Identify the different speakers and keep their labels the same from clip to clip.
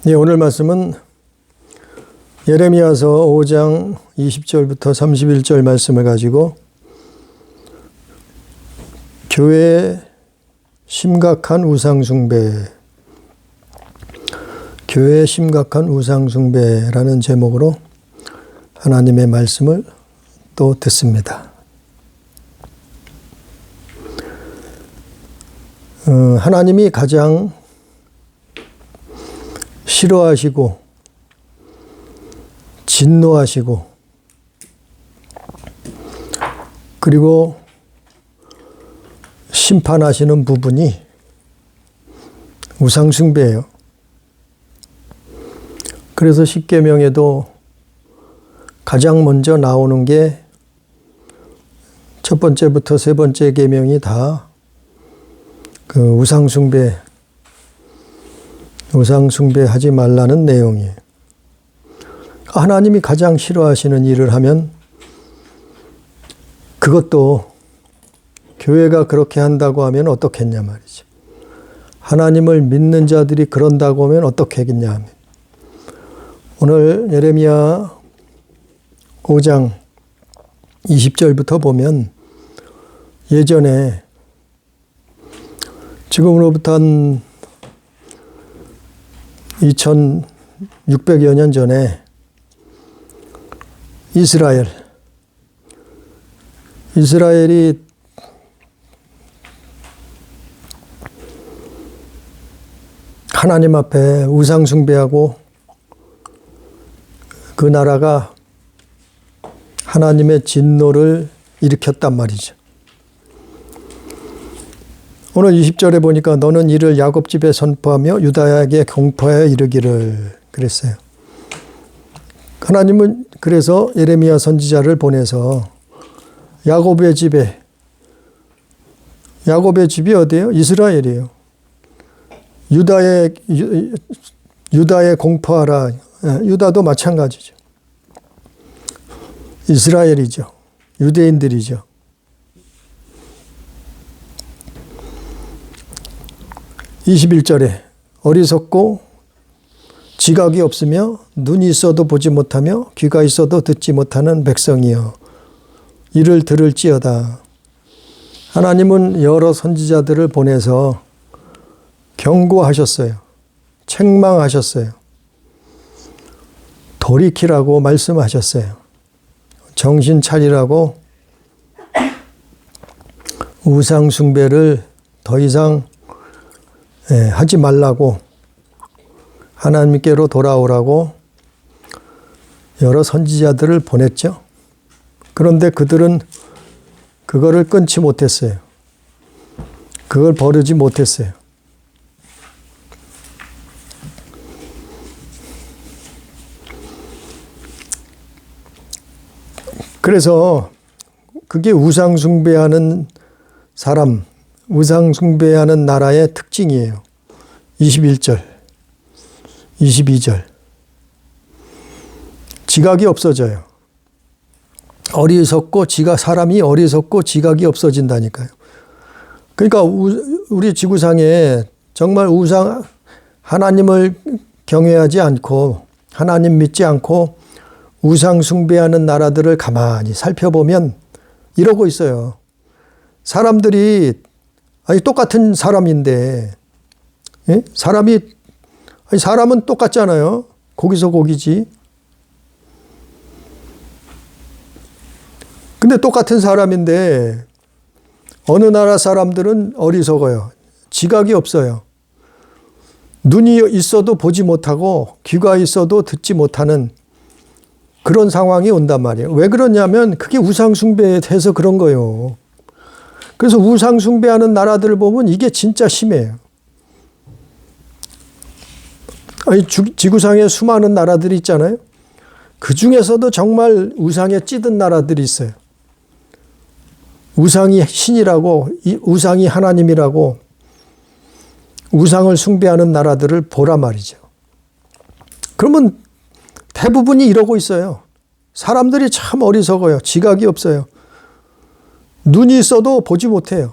Speaker 1: 네, 오늘 말씀은 예레미야서 5장 20절부터 31절 말씀을 가지고 교회의 심각한 우상숭배라는 제목으로 하나님의 말씀을 또 듣습니다. 하나님이 가장 싫어하시고 진노하시고 그리고 심판하시는 부분이 우상숭배예요. 그래서 십계명에도 가장 먼저 나오는 게 첫 번째부터 세 번째 계명이 다 그 우상숭배하지 말라는 내용이에요. 하나님이 가장 싫어하시는 일을 하면 그것도 교회가 그렇게 한다고 하면 어떻겠냐 말이죠. 하나님을 믿는 자들이 그런다고 하면 어떻겠냐 하면 오늘 예레미야 5장 20절부터 보면 예전에 지금으로부터 한 2600여 년 전에 이스라엘이 하나님 앞에 우상숭배하고 그 나라가 하나님의 진노를 일으켰단 말이죠. 오늘 20절에 보니까 너는 이를 야곱 집에 선포하며 유다에게 공포하여 이르기를 그랬어요. 하나님은 그래서 예레미야 선지자를 보내서 야곱의 집이 어디예요? 이스라엘이에요. 유다에 공포하라. 유다도 마찬가지죠. 이스라엘이죠. 유대인들이죠. 21절에 어리석고 지각이 없으며 눈이 있어도 보지 못하며 귀가 있어도 듣지 못하는 백성이여 이를 들을지어다. 하나님은 여러 선지자들을 보내서 경고하셨어요. 책망하셨어요. 돌이키라고 말씀하셨어요. 정신 차리라고 우상 숭배를 더 이상 하지 말라고 하나님께로 돌아오라고 여러 선지자들을 보냈죠. 그런데 그들은 그거를 끊지 못했어요. 그걸 버리지 못했어요. 그래서 그게 우상숭배하는 사람, 우상숭배하는 나라의 특징이에요. 21절, 22절. 지각이 없어져요. 사람이 어리석고 지각이 없어진다니까요. 그러니까 우리 지구상에 정말 하나님을 경외하지 않고 하나님 믿지 않고 우상 숭배하는 나라들을 가만히 살펴보면 이러고 있어요. 사람들이 똑같은 사람인데 사람은 똑같잖아요. 고기서 고기지. 근데 똑같은 사람인데 어느 나라 사람들은 어리석어요. 지각이 없어요. 눈이 있어도 보지 못하고 귀가 있어도 듣지 못하는 그런 상황이 온단 말이에요. 왜 그러냐면 그게 우상숭배해서 그런 거예요. 그래서 우상숭배하는 나라들을 보면 이게 진짜 심해요. 지구상에 수많은 나라들이 있잖아요. 그 중에서도 정말 우상에 찌든 나라들이 있어요. 우상이 신이라고, 우상이 하나님이라고 우상을 숭배하는 나라들을 보라 말이죠. 그러면 대부분이 이러고 있어요. 사람들이 참 어리석어요. 지각이 없어요. 눈이 있어도 보지 못해요.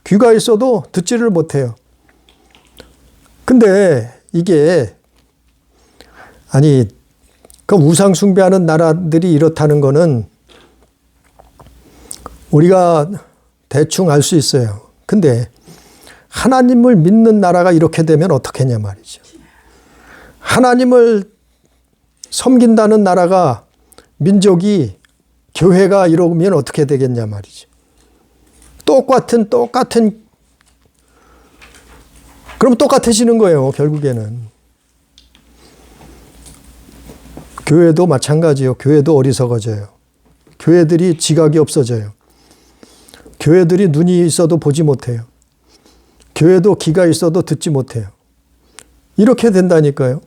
Speaker 1: 귀가 있어도 듣지를 못해요. 근데 이게 아니, 그 우상 숭배하는 나라들이 이렇다는 거는 우리가 대충 알 수 있어요. 근데 하나님을 믿는 나라가 이렇게 되면 어떻겠냐 말이죠. 하나님을 섬긴다는 나라가, 민족이, 교회가 이러면 어떻게 되겠냐 말이죠. 똑같은 그럼 똑같아지는 거예요, 결국에는. 교회도 마찬가지요. 교회도 어리석어져요. 교회들이 지각이 없어져요. 교회들이 눈이 있어도 보지 못해요. 교회도 귀가 있어도 듣지 못해요. 이렇게 된다니까요.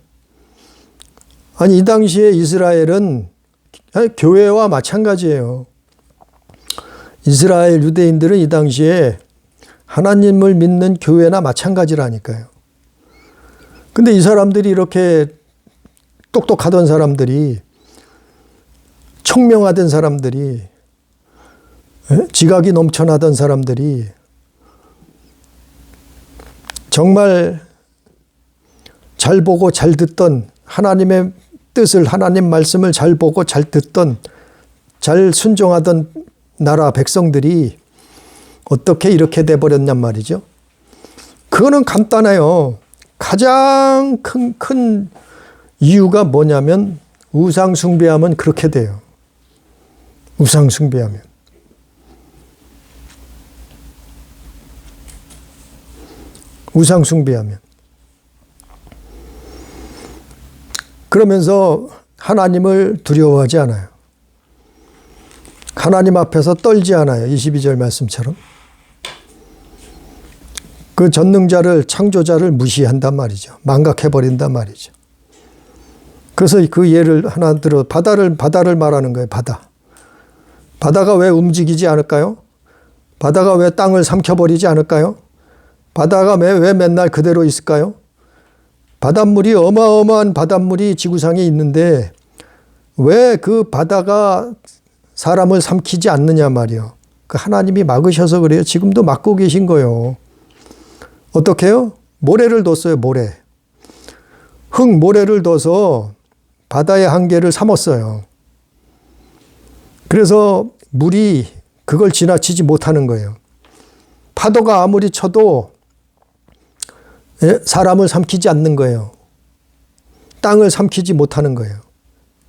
Speaker 1: 아니, 이 당시에 이스라엘은 교회와 마찬가지예요. 이스라엘 유대인들은 이 당시에 하나님을 믿는 교회나 마찬가지라니까요. 근데 이 사람들이 이렇게 똑똑하던 사람들이, 청명하던 사람들이, 지각이 넘쳐나던 사람들이 정말 잘 보고 잘 듣던, 하나님의 뜻을, 하나님 말씀을 잘 보고 잘 듣던, 잘 순종하던 나라 백성들이 어떻게 이렇게 돼버렸냔 말이죠. 그거는 간단해요. 가장 큰 이유가 뭐냐면 우상 숭배하면 그렇게 돼요. 우상 숭배하면. 우상 숭배하면. 그러면서 하나님을 두려워하지 않아요. 하나님 앞에서 떨지 않아요. 22절 말씀처럼. 그 전능자를, 창조자를 무시한단 말이죠. 망각해버린단 말이죠. 그래서 그 예를 하나 들어, 바다를 말하는 거예요. 바다가 왜 움직이지 않을까요? 바다가 왜 땅을 삼켜버리지 않을까요? 바다가 왜 맨날 그대로 있을까요? 바닷물이, 어마어마한 바닷물이 지구상에 있는데 왜 그 바다가 사람을 삼키지 않느냐 말이요. 그 하나님이 막으셔서 그래요. 지금도 막고 계신 거예요. 어떻게 해요? 모래를 뒀어요. 모래를 둬서 바다의 한계를 삼았어요. 그래서 물이 그걸 지나치지 못하는 거예요. 파도가 아무리 쳐도 사람을 삼키지 않는 거예요. 땅을 삼키지 못하는 거예요.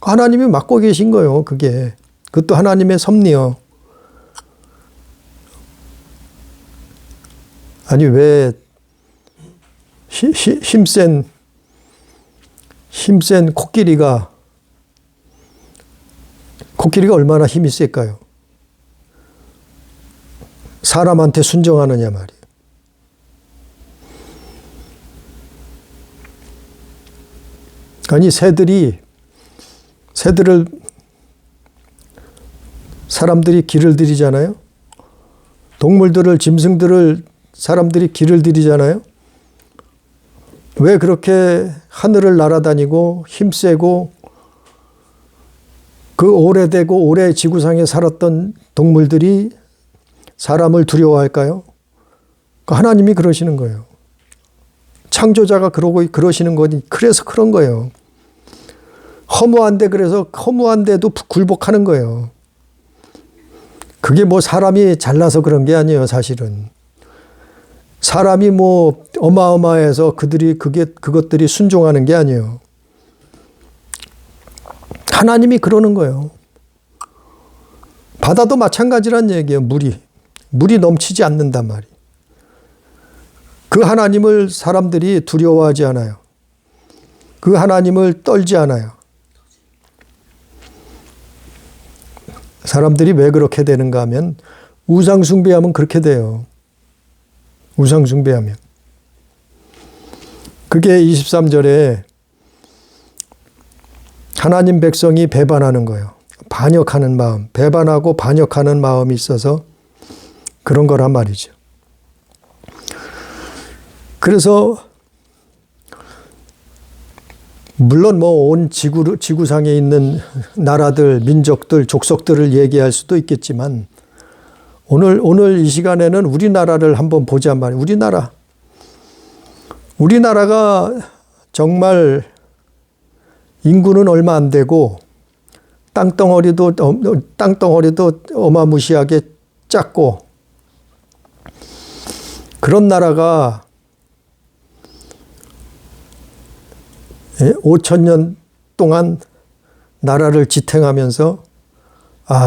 Speaker 1: 하나님이 막고 계신 거예요. 그것도 하나님의 섭리요. 아니, 왜 힘센 코끼리가 얼마나 힘이 셀까요? 사람한테 순종하느냐 말이에요. 아니, 새들을 사람들이 길을 들이잖아요. 동물들을, 짐승들을 사람들이 길을 들이잖아요. 왜 그렇게 하늘을 날아다니고 힘세고 그 오래되고 오래 지구상에 살았던 동물들이 사람을 두려워할까요? 하나님이 그러시는 거예요. 창조자가 그러시는 거니, 그래서 그런 거예요. 그래서 허무한데도 굴복하는 거예요. 그게 뭐 사람이 잘나서 그런 게 아니에요, 사실은. 사람이 뭐 어마어마해서 그것들이 순종하는 게 아니에요. 하나님이 그러는 거예요. 바다도 마찬가지란 얘기예요. 물이 넘치지 않는단 말이에요. 그 하나님을 사람들이 두려워하지 않아요. 그 하나님을 떨지 않아요. 사람들이 왜 그렇게 되는가 하면 우상 숭배하면 그렇게 돼요. 우상 숭배하면. 그게 23절에 하나님 백성이 배반하는 거예요. 반역하는 마음, 배반하고 반역하는 마음이 있어서 그런 거란 말이죠. 그래서 물론 뭐 온 지구상에 있는 나라들, 민족들, 족속들을 얘기할 수도 있겠지만 오늘 이 시간에는 우리나라를 한번 보자 말이에요. 우리나라가 정말 인구는 얼마 안 되고 땅덩어리도 어마무시하게 작고 그런 나라가 5,000년 동안 나라를 지탱하면서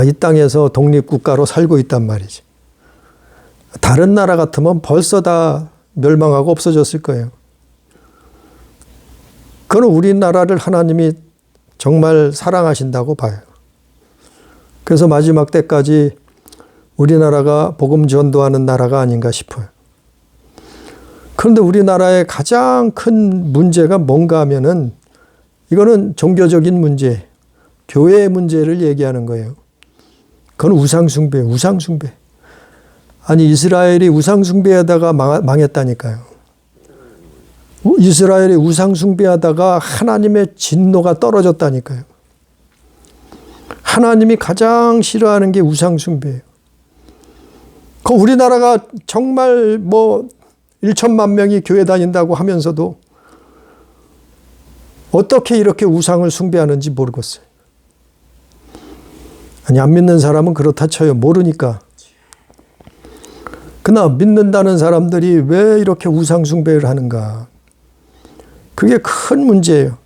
Speaker 1: 이 땅에서 독립국가로 살고 있단 말이지. 다른 나라 같으면 벌써 다 멸망하고 없어졌을 거예요. 그건 우리나라를 하나님이 정말 사랑하신다고 봐요. 그래서 마지막 때까지 우리나라가 복음 전도하는 나라가 아닌가 싶어요. 그런데 우리나라의 가장 큰 문제가 뭔가 하면은 이거는 종교적인 문제, 교회의 문제를 얘기하는 거예요. 그건 우상숭배예요. 우상숭배. 아니 이스라엘이 우상숭배하다가 망했다니까요. 이스라엘이 우상숭배하다가 하나님의 진노가 떨어졌다니까요. 하나님이 가장 싫어하는 게 우상숭배예요. 그 우리나라가 정말 1천만 명이 교회 다닌다고 하면서도 어떻게 이렇게 우상을 숭배하는지 모르겠어요. 아니 안 믿는 사람은 그렇다 쳐요. 모르니까. 그러나 믿는다는 사람들이 왜 이렇게 우상 숭배를 하는가? 그게 큰 문제예요.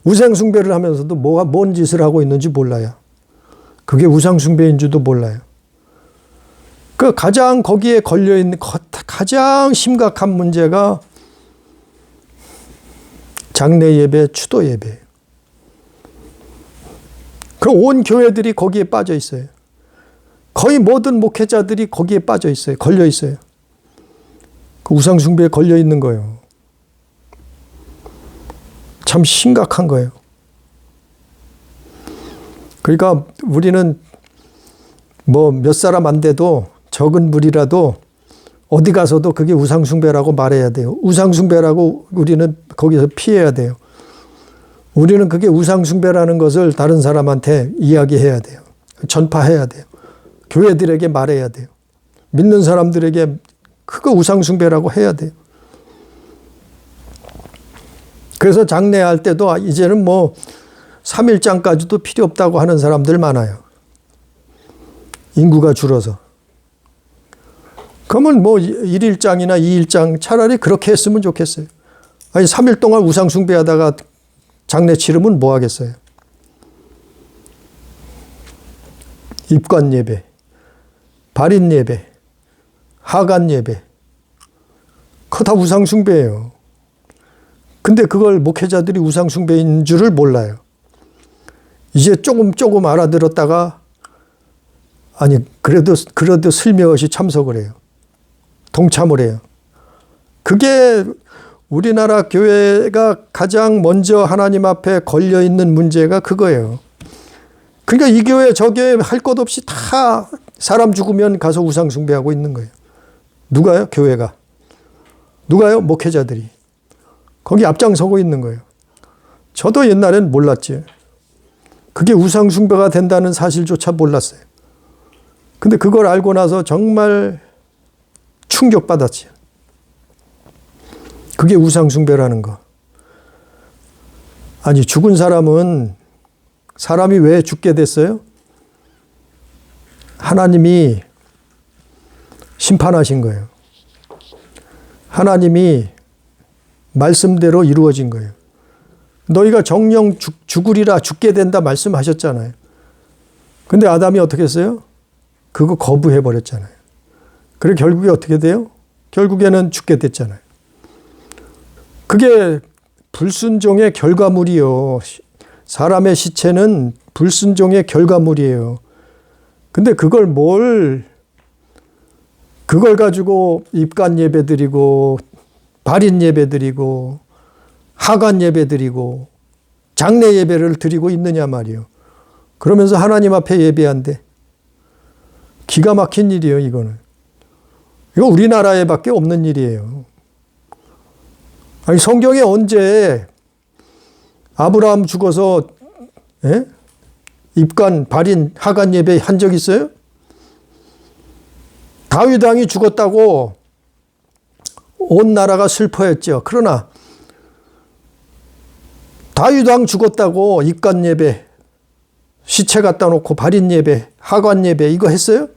Speaker 1: 우상 숭배를 하면서도 뭔 짓을 하고 있는지 몰라요. 그게 우상 숭배인 줄도 몰라요. 그 가장 거기에 걸려 있는 가장 심각한 문제가 장례 예배, 추도 예배예요. 그 온 교회들이 거기에 빠져 있어요. 거의 모든 목회자들이 거기에 빠져 있어요. 걸려 있어요. 그 우상 숭배에 걸려 있는 거예요. 참 심각한 거예요. 그러니까 우리는 몇 사람 안 돼도 적은 무리라도 어디 가서도 그게 우상숭배라고 말해야 돼요. 우상숭배라고 우리는 거기서 피해야 돼요. 우리는 그게 우상숭배라는 것을 다른 사람한테 이야기해야 돼요. 전파해야 돼요. 교회들에게 말해야 돼요. 믿는 사람들에게 그거 우상숭배라고 해야 돼요. 그래서 장례할 때도 이제는 3일장까지도 필요 없다고 하는 사람들 많아요. 인구가 줄어서. 그러면 1일장이나 2일장 차라리 그렇게 했으면 좋겠어요. 아니 3일 동안 우상숭배하다가 장례 치르면 뭐 하겠어요. 입관 예배, 발인 예배, 하관 예배. 그거 다 우상숭배예요. 근데 그걸 목회자들이 우상숭배인 줄을 몰라요. 이제 조금 알아들었다가 그래도 슬며시 참석을 해요. 동참을 해요. 그게 우리나라 교회가 가장 먼저 하나님 앞에 걸려있는 문제가 그거예요. 그러니까 이 교회 저 교회 할 것 없이 다 사람 죽으면 가서 우상숭배하고 있는 거예요. 누가요? 교회가. 누가요? 목회자들이. 거기 앞장서고 있는 거예요. 저도 옛날엔 몰랐지. 그게 우상숭배가 된다는 사실조차 몰랐어요. 근데 그걸 알고 나서 정말 충격받았지. 그게 우상숭배라는 거. 아니 죽은 사람이 왜 죽게 됐어요? 하나님이 심판하신 거예요. 하나님이 말씀대로 이루어진 거예요. 너희가 정령 죽으리라 죽게 된다 말씀하셨잖아요. 근데 아담이 어떻게 했어요? 그거 거부해버렸잖아요. 그래 결국에 어떻게 돼요? 결국에는 죽게 됐잖아요. 그게 불순종의 결과물이요. 사람의 시체는 불순종의 결과물이에요. 근데 그걸 가지고 입관 예배 드리고 발인 예배 드리고 하관 예배 드리고 장례 예배를 드리고 있느냐 말이에요. 그러면서 하나님 앞에 예배한대. 기가 막힌 일이에요, 이거는. 이거 우리나라에밖에 없는 일이에요. 아니 성경에 언제 아브라함 죽어서 입관, 발인, 하관 예배 한 적 있어요? 다윗 왕이 죽었다고 온 나라가 슬퍼했죠. 그러나 다윗왕 죽었다고 입간 예배, 시체 갖다 놓고 발인 예배, 하관 예배 이거 했어요?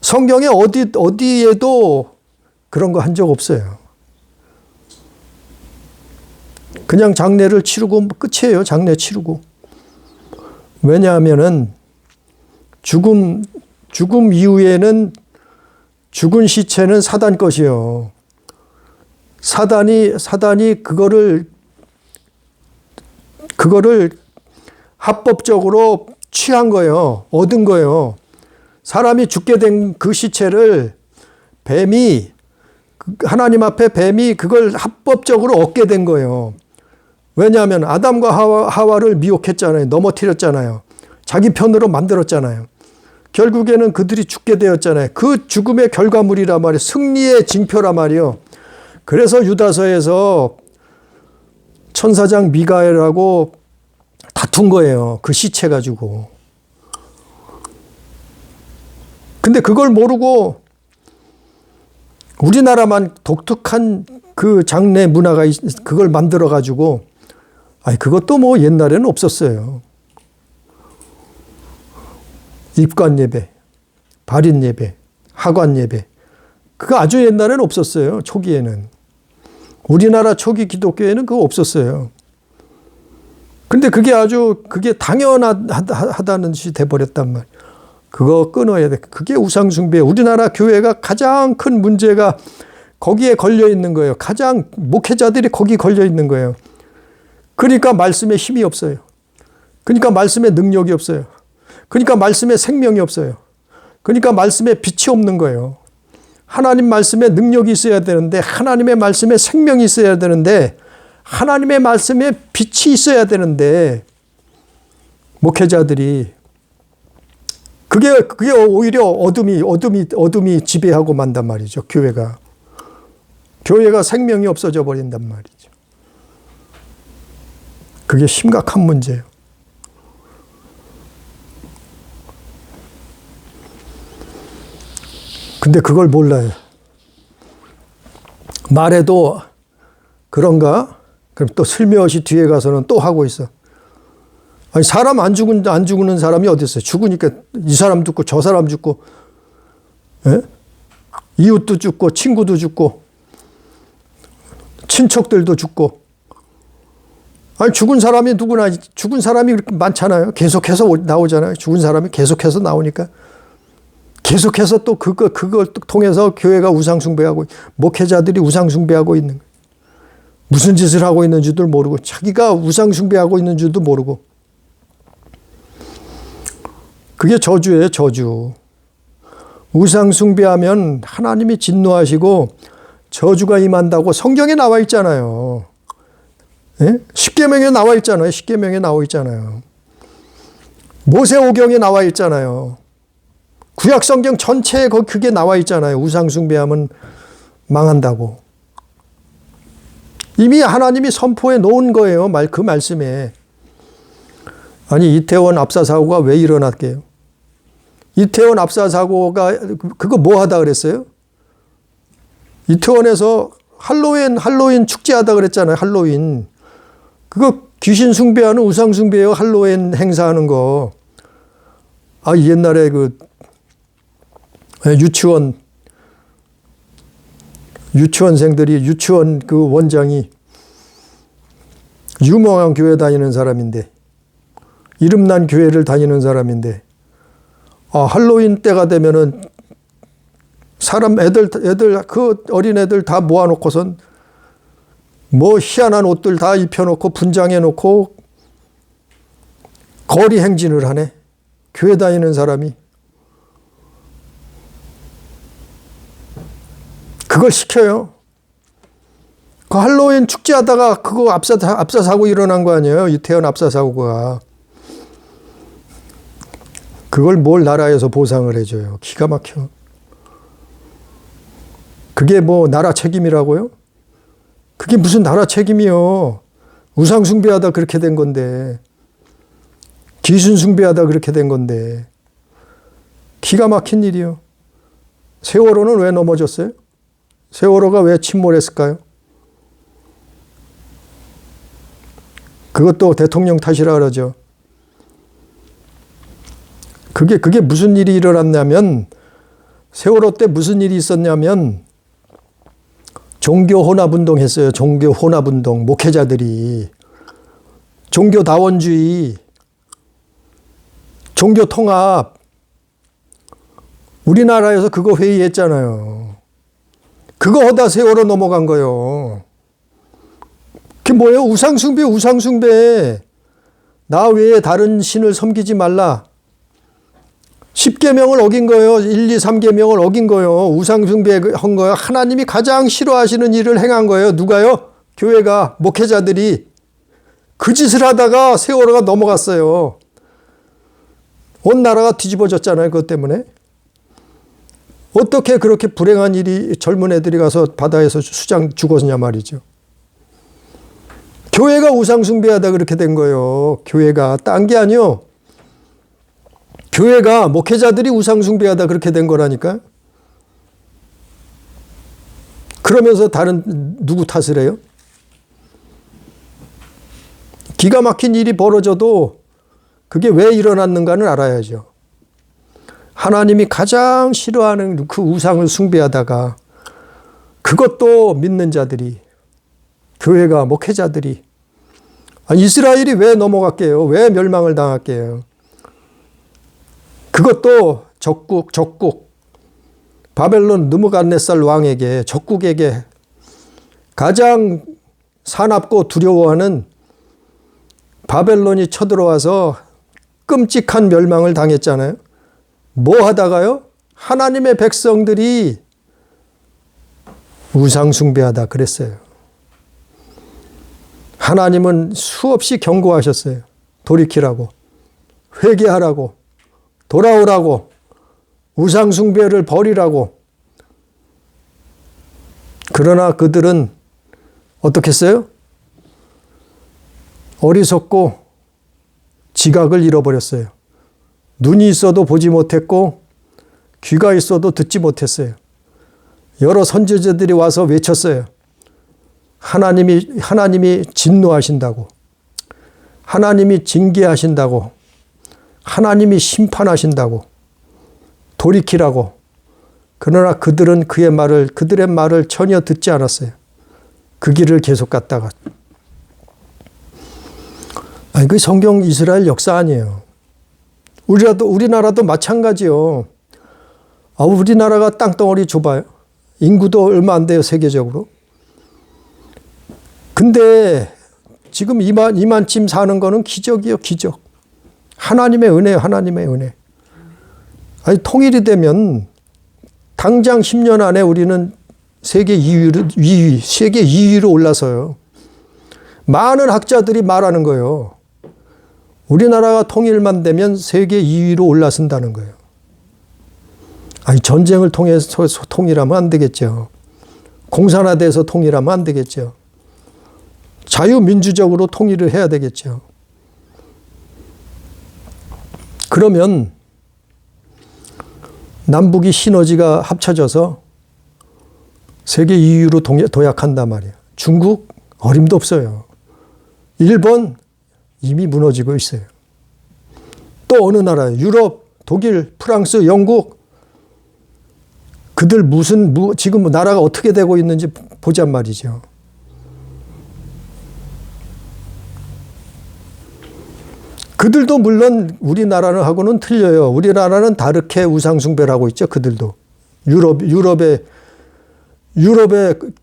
Speaker 1: 성경에 어디에도 그런 거 한 적 없어요. 그냥 장례를 치르고 끝이에요. 장례 치르고. 왜냐하면은 죽음 이후에는 죽은 시체는 사단 것이요. 사단이 그거를 합법적으로 취한 거예요. 얻은 거예요. 사람이 죽게 된 그 시체를 하나님 앞에 뱀이 그걸 합법적으로 얻게 된 거예요. 왜냐하면 아담과 하와를 미혹했잖아요. 넘어뜨렸잖아요. 자기 편으로 만들었잖아요. 결국에는 그들이 죽게 되었잖아요. 그 죽음의 결과물이란 말이에요. 승리의 징표란 말이에요. 그래서 유다서에서 천사장 미가엘하고 다툰 거예요. 그 시체 가지고. 근데 그걸 모르고 우리나라만 독특한 그 장례 문화가 그걸 만들어 가지고 그것도 뭐 옛날에는 없었어요. 입관 예배, 발인 예배, 하관 예배. 그거 아주 옛날에는 없었어요. 초기에는. 우리나라 초기 기독교에는 그거 없었어요. 근데 그게 당연하다는 짓이 돼버렸단 말이에요. 그거 끊어야 돼. 그게 우상숭배. 우리나라 교회가 가장 큰 문제가 거기에 걸려 있는 거예요. 가장 목회자들이 거기 걸려 있는 거예요. 그러니까 말씀에 힘이 없어요. 그러니까 말씀에 능력이 없어요. 그러니까 말씀에 생명이 없어요. 그러니까 말씀에 빛이 없는 거예요. 하나님 말씀에 능력이 있어야 되는데, 하나님의 말씀에 생명이 있어야 되는데, 하나님의 말씀에 빛이 있어야 되는데, 목회자들이 그게 오히려 어둠이 지배하고 만단 말이죠. 교회가 생명이 없어져 버린단 말이죠. 그게 심각한 문제예요. 근데 그걸 몰라요. 말해도 그런가? 그럼 또 슬며시 뒤에 가서는 또 하고 있어. 아니, 사람 안 죽는 사람이 어디 있어요? 죽으니까 이 사람 죽고 저 사람 죽고, 예? 이웃도 죽고, 친구도 죽고, 친척들도 죽고. 아니, 죽은 사람이 누구나, 죽은 사람이 그렇게 많잖아요. 계속해서 나오잖아요. 죽은 사람이 계속해서 나오니까. 계속해서 또 그걸 통해서 교회가 우상숭배하고, 목회자들이 우상숭배하고 있는 거예요. 무슨 짓을 하고 있는 줄도 모르고, 자기가 우상숭배하고 있는 줄도 모르고. 그게 저주예요, 저주. 우상숭배하면 하나님이 진노하시고 저주가 임한다고 성경에 나와 있잖아요. 예? 십계명에 나와 있잖아요. 십계명에 나와 있잖아요. 모세오경에 나와 있잖아요. 구약 성경 전체에 그게 나와 있잖아요. 우상숭배하면 망한다고. 이미 하나님이 선포해 놓은 거예요. 그 말씀에. 아니, 이태원 압사 사고가 왜 일어났게요? 이태원 압사 사고가 그거 뭐 하다 그랬어요? 이태원에서 할로윈 축제하다 그랬잖아요. 할로윈. 그거 귀신 숭배하는 우상 숭배예요. 할로윈 행사하는 거. 옛날에 그 유치원생들이 유치원 그 원장이 유명한 교회 다니는 사람인데, 이름난 교회를 다니는 사람인데, 할로윈 때가 되면은 애들 그 어린애들 다 모아놓고선 뭐 희한한 옷들 다 입혀놓고 분장해놓고 거리 행진을 하네. 교회 다니는 사람이. 그걸 시켜요. 그 할로윈 축제하다가 그거 압사 사고 일어난 거 아니에요? 이태원 압사 사고가. 그걸 뭘 나라에서 보상을 해줘요. 기가 막혀. 그게 뭐 나라 책임이라고요? 그게 무슨 나라 책임이요. 우상 숭배하다 그렇게 된 건데. 귀신 숭배하다 그렇게 된 건데. 기가 막힌 일이요. 세월호는 왜 넘어졌어요? 세월호가 왜 침몰했을까요? 그것도 대통령 탓이라 그러죠. 그게 무슨 일이 일어났냐면, 세월호 때 무슨 일이 있었냐면, 종교 혼합운동 했어요. 종교 혼합운동, 목회자들이. 종교다원주의, 종교통합. 우리나라에서 그거 회의했잖아요. 그거 하다 세월호 넘어간 거예요. 그게 뭐예요? 우상숭배, 우상숭배. 나 외에 다른 신을 섬기지 말라. 10계명을 어긴 거예요. 1, 2, 3계명을 어긴 거예요. 우상숭배 한 거예요. 하나님이 가장 싫어하시는 일을 행한 거예요. 누가요? 교회가, 목회자들이. 그 짓을 하다가 세월호가 넘어갔어요. 온 나라가 뒤집어졌잖아요. 그것 때문에. 어떻게 그렇게 불행한 일이 젊은 애들이 가서 바다에서 수장 죽었냐 말이죠. 교회가 우상숭배하다 그렇게 된 거예요. 교회가. 딴 게 아니요. 교회가, 목회자들이 우상숭배하다 그렇게 된 거라니까. 그러면서 다른 누구 탓을 해요? 기가 막힌 일이 벌어져도 그게 왜 일어났는가는 알아야죠. 하나님이 가장 싫어하는 그 우상을 숭배하다가 그것도 믿는 자들이, 교회가, 목회자들이, 이스라엘이 왜 넘어갔게요? 왜 멸망을 당할게요? 그것도 적국, 바벨론 느부갓네살 왕에게, 적국에게 가장 사납고 두려워하는 바벨론이 쳐들어와서 끔찍한 멸망을 당했잖아요. 뭐 하다가요? 하나님의 백성들이 우상숭배하다 그랬어요. 하나님은 수없이 경고하셨어요. 돌이키라고, 회개하라고, 돌아오라고, 우상숭배를 버리라고. 그러나 그들은 어떻게 했어요? 어리석고 지각을 잃어버렸어요. 눈이 있어도 보지 못했고 귀가 있어도 듣지 못했어요. 여러 선지자들이 와서 외쳤어요. 하나님이 진노하신다고, 하나님이 징계하신다고, 하나님이 심판하신다고, 돌이키라고. 그러나 그들은 그들의 말을 전혀 듣지 않았어요. 그 길을 계속 갔다가. 그 성경 이스라엘 역사 아니에요. 우리나라도 마찬가지요. 우리나라가 땅덩어리 좁아요. 인구도 얼마 안 돼요, 세계적으로. 근데 지금 이만쯤 사는 거는 기적이요, 기적. 하나님의 은혜요, 하나님의 은혜. 통일이 되면 당장 10년 안에 우리는 세계 2위로 올라서요. 많은 학자들이 말하는 거예요. 우리나라가 통일만 되면 세계 2위로 올라선다는 거예요. 전쟁을 통해서 통일하면 안 되겠죠. 공산화돼서 통일하면 안 되겠죠. 자유민주적으로 통일을 해야 되겠죠. 그러면 남북이 시너지가 합쳐져서 세계 2위로 도약한단 말이에요. 중국 어림도 없어요. 일본 이미 무너지고 있어요. 또 어느 나라요? 유럽, 독일, 프랑스, 영국. 그들 지금 나라가 어떻게 되고 있는지 보잔 말이죠. 그들도 물론 우리나라하고는 틀려요. 우리나라는 다르게 우상숭배를 하고 있죠. 그들도. 유럽의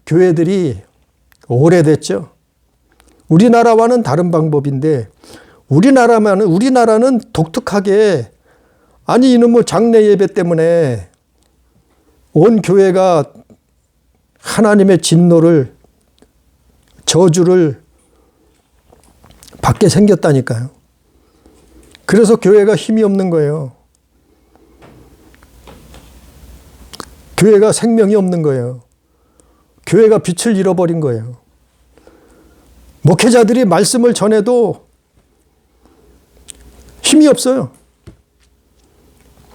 Speaker 1: 교회들이 오래됐죠. 우리나라와는 다른 방법인데 우리나라는 독특하게 이놈의 장례 예배 때문에 온 교회가 하나님의 진노를, 저주를 받게 생겼다니까요. 그래서 교회가 힘이 없는 거예요. 교회가 생명이 없는 거예요. 교회가 빛을 잃어버린 거예요. 목회자들이 말씀을 전해도 힘이 없어요.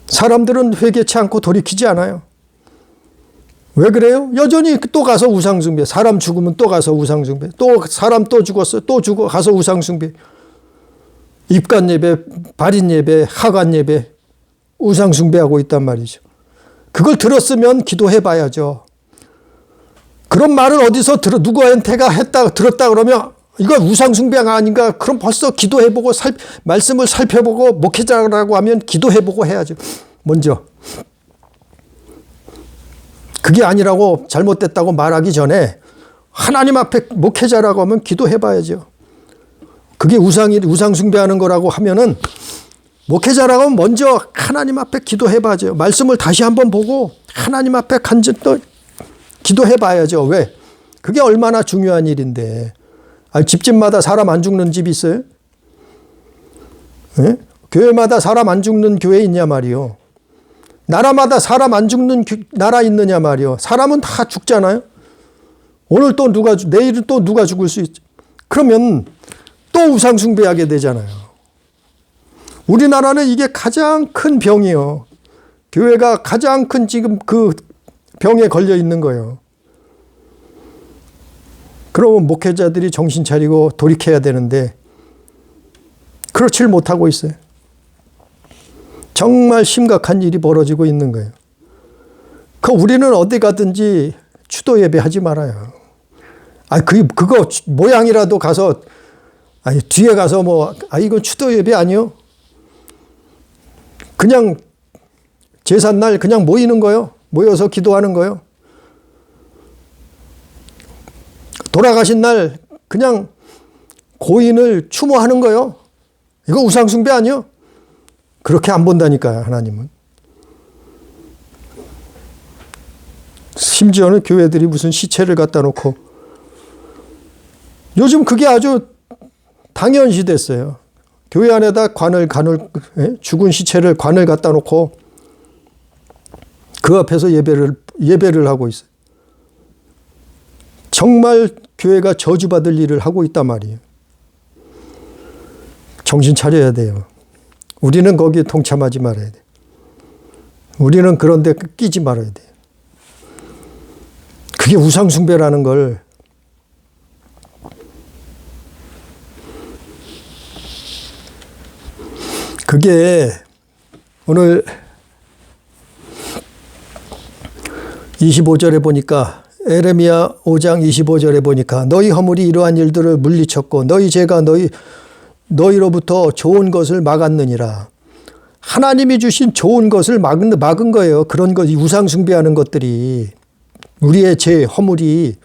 Speaker 1: 사람들은 회개치 않고 돌이키지 않아요. 왜 그래요? 여전히 또 가서 우상숭배. 사람 죽으면 또 가서 우상숭배. 또 사람 또 죽었어. 또 죽어 가서 우상숭배. 입간 예배, 발인 예배, 하간 예배 우상숭배하고 있단 말이죠. 그걸 들었으면 기도해 봐야죠. 그런 말을 어디서 누구한테가 들었다 그러면 이거 우상숭배가 아닌가? 그럼 벌써 기도해보고 말씀을 살펴보고 목회자라고 하면 기도해보고 해야죠. 먼저. 그게 아니라고 잘못됐다고 말하기 전에 하나님 앞에 목회자라고 하면 기도해봐야죠. 그게 우상숭배하는 거라고 하면은 목회자라고 하면 먼저 하나님 앞에 기도해봐야죠. 말씀을 다시 한번 보고 하나님 앞에 간절 또 기도해봐야죠. 왜? 그게 얼마나 중요한 일인데. 집집마다 사람 안 죽는 집 있어요? 네? 교회마다 사람 안 죽는 교회 있냐 말이요. 나라마다 사람 안 죽는 나라 있느냐 말이요. 사람은 다 죽잖아요. 오늘 또 내일은 또 누가 죽을 수 있죠. 그러면 또 우상숭배하게 되잖아요. 우리나라는 이게 가장 큰 병이요. 교회가 가장 큰 지금 그 병에 걸려 있는 거예요. 그러면 목회자들이 정신 차리고 돌이켜야 되는데 그렇지를 못하고 있어요. 정말 심각한 일이 벌어지고 있는 거예요. 우리는 어디 가든지 추도 예배 하지 말아요. 그거 모양이라도 가서, 뒤에 가서 이건 추도 예배 아니요? 그냥 제삿날 그냥 모이는 거요. 모여서 기도하는 거요. 돌아가신 날 그냥 고인을 추모하는 거요. 이거 우상숭배 아니요? 그렇게 안 본다니까요, 하나님은. 심지어는 교회들이 무슨 시체를 갖다 놓고 요즘 그게 아주 당연시 됐어요. 교회 안에다 죽은 시체를 관을 갖다 놓고 그 앞에서 예배를 하고 있어요. 정말 교회가 저주받을 일을 하고 있단 말이에요. 정신 차려야 돼요. 우리는 거기에 동참하지 말아야 돼. 우리는 그런 데 끼지 말아야 돼. 그게 우상숭배라는 걸 그게 오늘 25절에 보니까 에레미야 5장 25절에 보니까 너희 허물이 이러한 일들을 물리쳤고 너희 죄가 너희로부터 좋은 것을 막았느니라. 하나님이 주신 좋은 것을 막은 거예요. 그런 것, 우상 숭배하는 것들이. 우리의 죄, 허물이.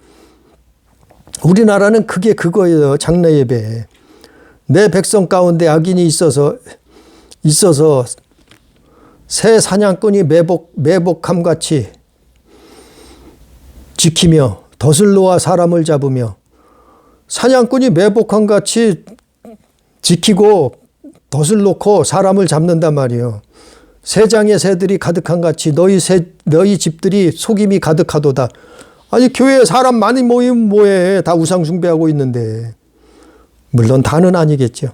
Speaker 1: 우리나라는 그게 그거예요. 장래 예배. 내 백성 가운데 악인이 있어서 새 사냥꾼이 매복함같이 지키며 덫을 놓아 사람을 잡으며 사냥꾼이 매복함같이 지키고 덫을 놓고 사람을 잡는단 말이에요. 새장의 새들이 가득한 같이 너희 집들이 속임이 가득하도다. 아니 교회에 사람 많이 모이면 뭐해. 다 우상 숭배하고 있는데. 물론 다는 아니겠죠.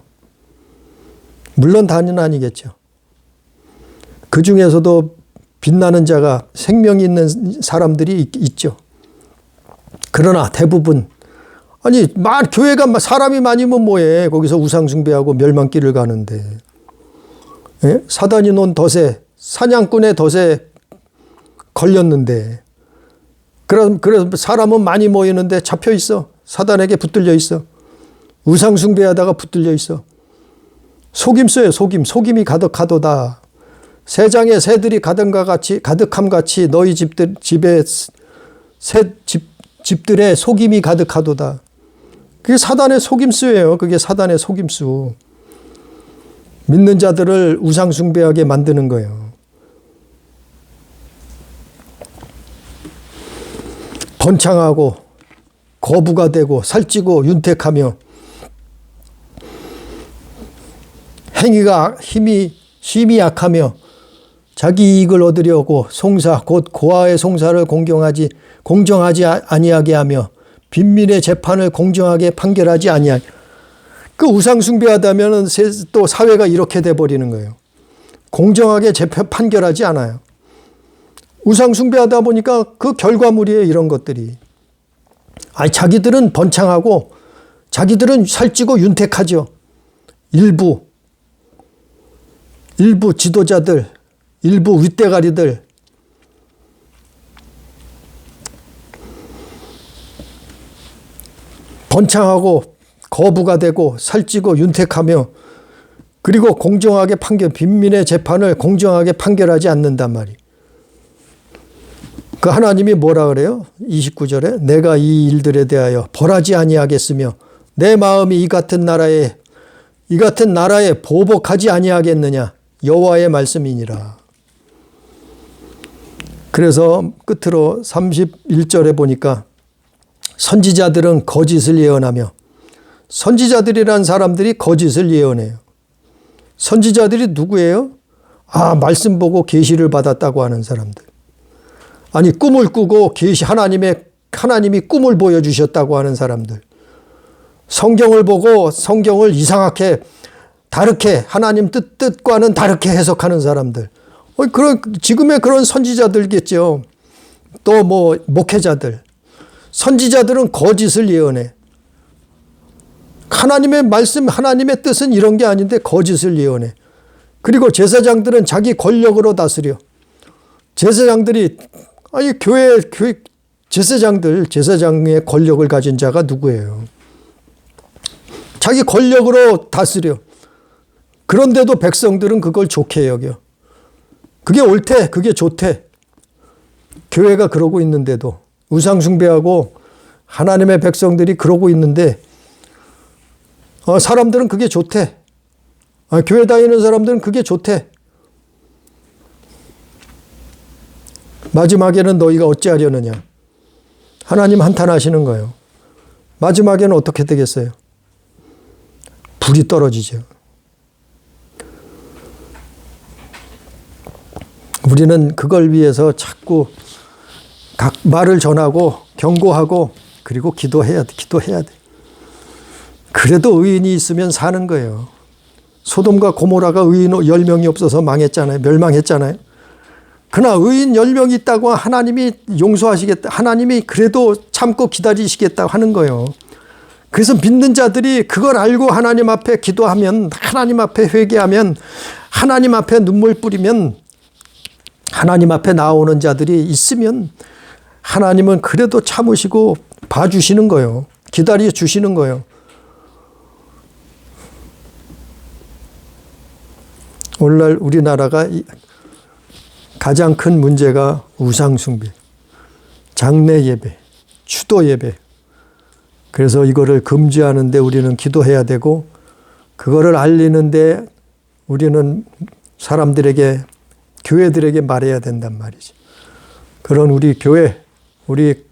Speaker 1: 그 중에서도 빛나는 자가 생명이 있는 사람들이 있죠. 그러나 대부분 교회가 사람이 많으면 뭐해. 거기서 우상 숭배하고 멸망길을 가는데. 예? 사단이 놓은 덫에 사냥꾼의 덫에 걸렸는데 그래서 사람은 많이 모이는데 잡혀 있어. 사단에게 붙들려 있어. 우상 숭배하다가 붙들려 있어. 속임수예요. 속임이 가득하도다. 새장의 새들이 가득함 같이 너희 집들의 속임이 가득하도다. 그게 사단의 속임수예요. 그게 사단의 속임수. 믿는 자들을 우상 숭배하게 만드는 거예요. 번창하고 거부가 되고 살찌고 윤택하며 행위가 힘이 약하며 자기 이익을 얻으려고 송사 곧 고아의 송사를 공정하지 아니하게 하며 빈민의 재판을 공정하게 판결하지 아니하게. 그 우상 숭배하다면은 또 사회가 이렇게 돼 버리는 거예요. 공정하게 판결하지 않아요. 우상 숭배하다 보니까 그 결과물이에요, 이런 것들이. 아니, 자기들은 번창하고 자기들은 살찌고 윤택하죠. 일부 지도자들, 일부 윗대가리들, 번창하고 거부가 되고 살찌고 윤택하며, 그리고 공정하게 빈민의 재판을 공정하게 판결하지 않는단 말이에요. 그 하나님이 뭐라 그래요? 29절에 내가 이 일들에 대하여 벌하지 아니하겠으며 내 마음이 이 같은 나라에 보복하지 아니하겠느냐, 여호와의 말씀이니라. 그래서 끝으로 31절에 보니까 선지자들은 거짓을 예언하며, 선지자들이란 사람들이 거짓을 예언해요. 선지자들이 누구예요? 말씀 보고 계시를 받았다고 하는 사람들. 아니, 꿈을 꾸고 하나님이 꿈을 보여주셨다고 하는 사람들. 성경을 보고 성경을 이상하게 다르게, 하나님 뜻과는 다르게 해석하는 사람들. 지금의 그런 선지자들겠죠. 또 목회자들. 선지자들은 거짓을 예언해. 하나님의 말씀, 하나님의 뜻은 이런 게 아닌데 거짓을 예언해. 그리고 제사장들은 자기 권력으로 다스려. 제사장들이, 교회 제사장의 권력을 가진 자가 누구예요? 자기 권력으로 다스려. 그런데도 백성들은 그걸 좋게 여겨. 그게 옳대, 그게 좋대. 교회가 그러고 있는데도, 우상 숭배하고 하나님의 백성들이 그러고 있는데 사람들은 그게 좋대. 교회 다니는 사람들은 그게 좋대. 마지막에는 너희가 어찌하려느냐. 하나님 한탄하시는 거예요. 마지막에는 어떻게 되겠어요? 불이 떨어지죠. 우리는 그걸 위해서 자꾸 각 말을 전하고 경고하고 그리고 기도해야 돼. 그래도 의인이 있으면 사는 거예요. 소돔과 고모라가 의인 10명이 없어서 망했잖아요. 멸망했잖아요. 그러나 의인 10명이 있다고 하나님이 용서하시겠다. 하나님이 그래도 참고 기다리시겠다고 하는 거예요. 그래서 믿는 자들이 그걸 알고 하나님 앞에 기도하면, 하나님 앞에 회개하면, 하나님 앞에 눈물 뿌리면, 하나님 앞에 나오는 자들이 있으면 하나님은 그래도 참으시고 봐주시는 거예요. 기다려 주시는 거예요. 오늘날 우리나라가 가장 큰 문제가 우상숭배, 장례 예배, 추도 예배. 그래서 이거를 금지하는데 우리는 기도해야 되고, 그거를 알리는데 우리는 사람들에게, 교회들에게 말해야 된단 말이지. 그런 우리 교회, 우리